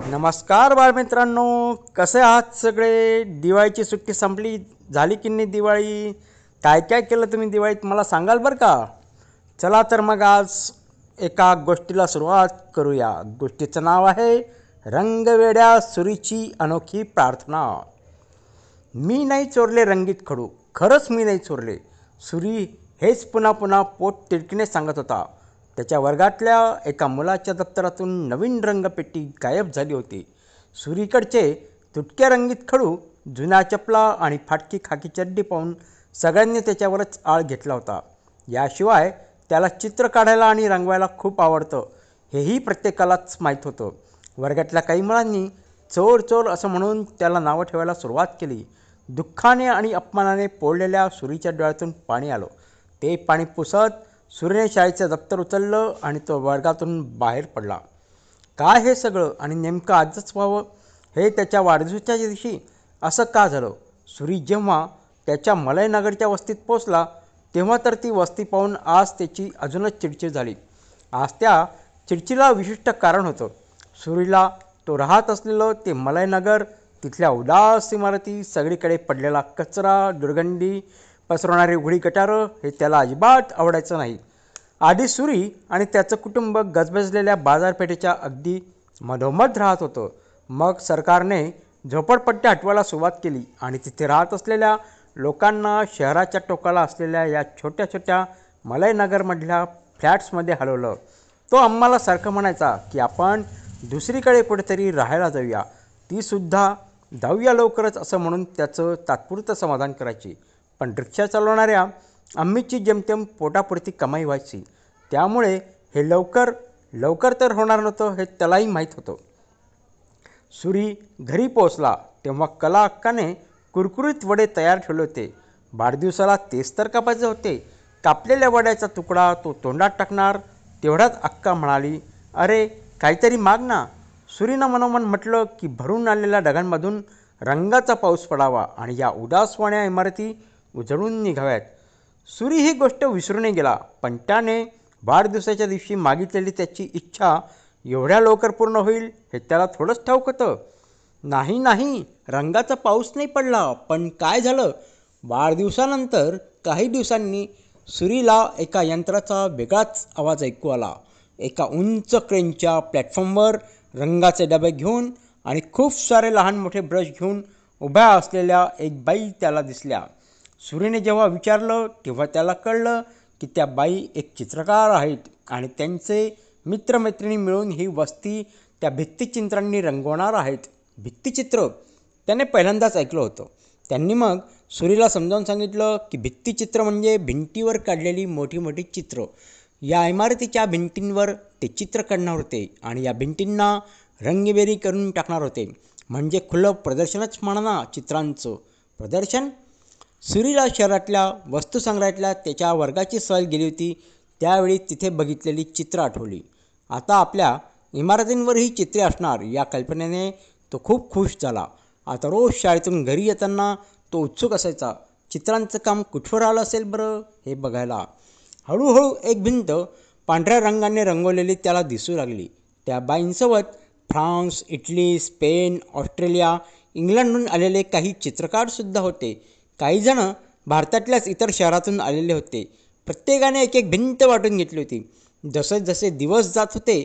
नमस्कार बाळमित्रांनो, कसे आहात सगळे? दिवाळीची सुट्टी संपली, झाली की नाही दिवाळी? काय काय केलं तुम्ही दिवाळीत मला सांगाल बरं का? चला तर मग आज एका गोष्टीला सुरुवात करूया. गोष्टीचं नाव आहे रंगवेड्या सुरीची अनोखी प्रार्थना. मी नाही चोरले रंगीत खडू, खरंच मी नाही चोरले. सुरी हेच पुन्हा पुन्हा पोट तिडकीने सांगत होता. त्याच्या वर्गातल्या एका मुलाच्या दप्तरातून नवीन रंगपेटी गायब झाली होती. सुरीकडचे तुटक्या रंगीत खडू, जुन्या चपला आणि फाटकी खाकी चड्डी पाहून सगळ्यांनी त्याच्यावरच आळ घेतला होता. याशिवाय त्याला चित्र काढायला आणि रंगवायला खूप आवडतं हेही प्रत्येकालाच माहीत होतं. वर्गातल्या काही मुलांनी चोर चोर असं म्हणून त्याला नावं ठेवायला सुरुवात केली. दुःखाने आणि अपमानाने पोळलेल्या सुरीच्या डोळ्यातून पाणी आलं. ते पाणी पुसत सुरीने शाळेचं दप्तर उचललं आणि तो वर्गातून बाहेर पडला. काय हे सगळं आणि नेमकं आजच व्हावं? हे त्याच्या वाढदिवसाच्या दिवशी असं का झालं? सुरी जेव्हा त्याच्या मलयनगरच्या वस्तीत पोचला तेव्हा तर ती वस्ती पाहून आज त्याची अजूनच चिडचिड झाली. आज त्या चिडचिडीला विशिष्ट कारण होतं. सुरीला तो राहत असलेलं ते मलयनगर, तिथल्या उदास इमारती, सगळीकडे पडलेला कचरा, दुर्गंधी पसरवणारी उघडी गटारं हे त्याला अजिबात आवडायचं नाही. आधी सुरी आणि त्याचं कुटुंब गजबजलेल्या बाजारपेठेच्या अगदी मधोमध राहत होतं. मग सरकारने झोपडपट्ट्या हटवायला सुरुवात केली आणि तिथे राहत असलेल्या लोकांना शहराच्या टोकाला असलेल्या या छोट्या छोट्या मलयनगरमधल्या फ्लॅट्समध्ये हलवलं. तो आम्हाला सारखं म्हणायचा की आपण दुसरीकडे कुठेतरी राहायला जाऊया. तीसुद्धा जाऊया लवकरच असं म्हणून त्याचं तात्पुरतं समाधान करायची. पण रिक्षा चालवणाऱ्या आम्हीची जेमतेम पोटापुरती कमाई व्हायची. त्यामुळे हे लवकर लवकर तर होणार नव्हतं हे त्यालाही माहीत होतं. सुरी घरी पोचला तेव्हा कला अक्काने कुरकुरीत वडे तयार ठेवले होते. वाढदिवसाला तेच तर कापायचे होते. कापलेल्या वड्याचा तुकडा तो तोंडात टाकणार तेवढ्यात अक्का म्हणाली, अरे काहीतरी माग ना. सुरीनं मनोमन म्हटलं की भरून आलेल्या ढगांमधून रंगाचा पाऊस पडावा आणि या उदासवाण्या इमारती उजळून निघाव्यात. सुरी ही गोष्ट विसरूनही गेला, पण त्याने वाढदिवसाच्या दिवशी मागितलेली त्याची इच्छा एवढ्या लवकर पूर्ण होईल हे त्याला थोडंच ठाऊक होतं. नाही नाही, रंगाचा पाऊस नाही पडला. पण काय झालं? वाढदिवसानंतर काही दिवसांनी सुरीला एका यंत्राचा वेगळाच आवाज ऐकू आला. एका उंच क्रेनच्या प्लॅटफॉर्मवर रंगाचे डबे घेऊन आणि खूप सारे लहान मोठे ब्रश घेऊन उभ्या असलेल्या एक बाई त्याला दिसल्या. सुरीने जेव्हा विचारलं तेव्हा त्याला कळलं की त्या बाई एक चित्रकार आहेत आणि त्यांचे मित्रमैत्रिणी मिळून ही वस्ती त्या भित्तिचित्रांनी रंगवणार आहेत. भित्तिचित्र त्याने पहिल्यांदाच ऐकलं होतं. त्यांनी मग सुरीला समजावून सांगितलं की भित्तिचित्र म्हणजे भिंतीवर काढलेली मोठी मोठी चित्र. या इमारतीच्या भिंतींवर ते चित्र काढणार होते आणि या भिंतींना रंगीबेरी करून टाकणार होते. म्हणजे खुलं प्रदर्शनच म्हणा ना, चित्रांचं प्रदर्शन. सुरीला शहरातल्या वस्तुसंग्रहातल्या त्याच्या वर्गाची सहल गेली होती. त्यावेळी तिथे बघितलेली चित्र आठवली. आता आपल्या इमारतींवर ही चित्रे असणार या कल्पनेने तो खूप खुश झाला. आता रोज शाळेतून घरी येताना तो उत्सुक असायचा. चित्रांचं काम कुठवर आलं असेल बरं हे बघायला. हळूहळू एक भिंत पांढऱ्या रंगाने रंगवलेली त्याला दिसू लागली. त्या बाईंसोबत फ्रान्स, इटली, स्पेन, ऑस्ट्रेलिया, इंग्लंडहून आलेले काही चित्रकारसुद्धा होते. काहीजणं भारतातल्याच इतर शहरातून आलेले होते. प्रत्येकाने एक एक भिंत वाटून घेतली होती. जसे जसे दिवस जात होते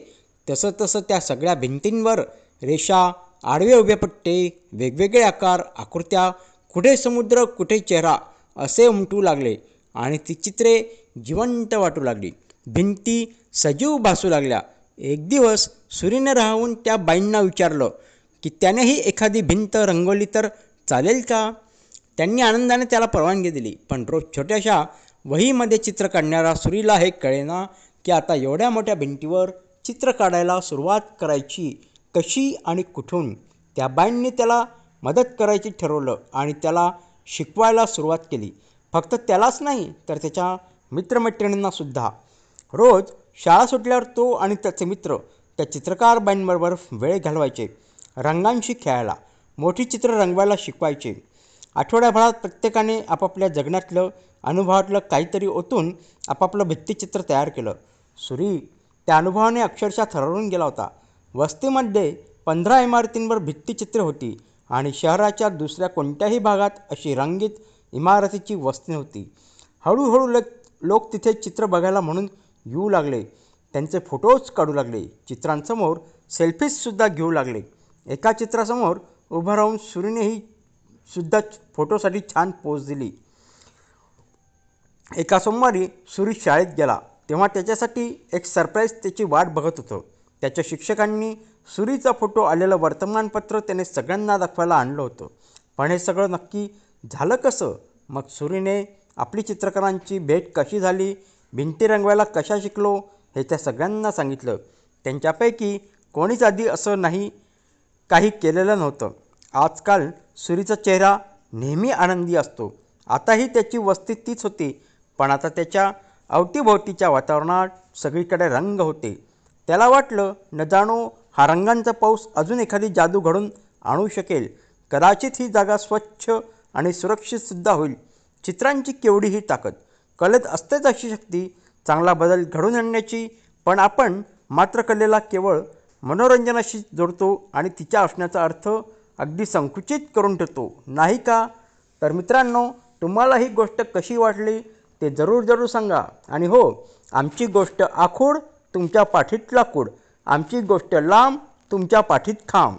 तसं तसं त्या सगळ्या भिंतींवर रेषा, आडवे उभे पट्टे, वेगवेगळे आकार, आकृत्या, कुठे समुद्र कुठे चेहरा असे उमटू लागले आणि ती चित्रे जिवंत वाटू लागली. भिंती सजीव भासू लागल्या. एक दिवस सुरीने राहून त्या बाईंना विचारलं की त्यानेही एखादी भिंत रंगवली तर चालेल का? त्यांनी आनंदाने त्याला परवानगी दिली. पण रोज छोट्याशा वहीमध्ये चित्र काढणाऱ्या सुरीला हे कळेना की आता एवढ्या मोठ्या भिंतीवर चित्र काढायला सुरुवात करायची कशी आणि कुठून. त्या बाईंनी त्याला मदत करायची ठरवलं आणि त्याला शिकवायला सुरुवात केली. फक्त त्यालाच नाही तर त्याच्या मित्रमैत्रिणींनासुद्धा. रोज शाळा सुटल्यावर तो आणि त्याचे मित्र त्या चित्रकार बाईंबरोबर वेळ घालवायचे. रंगांशी खेळायला, मोठी चित्र रंगवायला शिकवायचे. आठवड्याभरात प्रत्येकाने आपापल्या जगण्यातलं, अनुभवातलं काहीतरी ओतून आपापलं भित्तिचित्र तयार केलं. सुरी त्या अनुभवाने अक्षरशः थरवरून गेला होता. वस्तीमध्ये 15 इमारतींवर भित्तिचित्रे होती आणि शहराच्या दुसऱ्या कोणत्याही भागात अशी रंगीत इमारतीची वस्ती नव्हती. हळूहळू लोक तिथे चित्र बघायला म्हणून येऊ लागले. त्यांचे फोटोज काढू लागले. चित्रांसमोर सेल्फीजसुद्धा घेऊ लागले. एका चित्रासमोर उभं राहून सुरीनेही सुद्धा फोटोसाठी छान पोज दिली. एका सोमवारी सुरी शाळेत गेला तेव्हा त्याच्यासाठी एक सरप्राईज त्याची वाट बघत होतं. त्याच्या शिक्षकांनी सुरीचा फोटो आलेलं वर्तमानपत्र त्याने सगळ्यांना दाखवायला आणलं होतं. पण हे सगळं नक्की झालं कसं? मग सुरीने आपली चित्रकारांची भेट कशी झाली, भिंती रंगवायला कशा शिकलो हे त्या सगळ्यांना सांगितलं. त्यांच्यापैकी कोणीच आधी असं काही केलेलं नव्हतं. आजकाल सुरीचा चेहरा नेहमी आनंदी असतो. आताही त्याची वस्ती तीच होती, पण आता त्याच्या अवतीभोवतीच्या वातावरणात सगळीकडे रंग होते. त्याला वाटलं न जाणो हा रंगांचा पाऊस अजून एखादी जादू घडून आणू शकेल. कदाचित ही जागा स्वच्छ आणि सुरक्षितसुद्धा होईल. चित्रांची केवढी ही ताकद! कलेत असतेच अशी शक्ती चांगला बदल घडवून आणण्याची. पण आपण मात्र कलेला केवळ मनोरंजनाशी जोडतो आणि तिच्या असण्याचा अर्थ अगदी संकुचित करून ठेवतो, नाही का? तर मित्रांनो, तुम्हाला ही गोष्ट कशी वाटली ते जरूर सांगा. आणि हो, आमची गोष्ट आखूड तुमच्या पाठीत लाकूड, आमची गोष्ट लांब तुमच्या पाठीत खांब.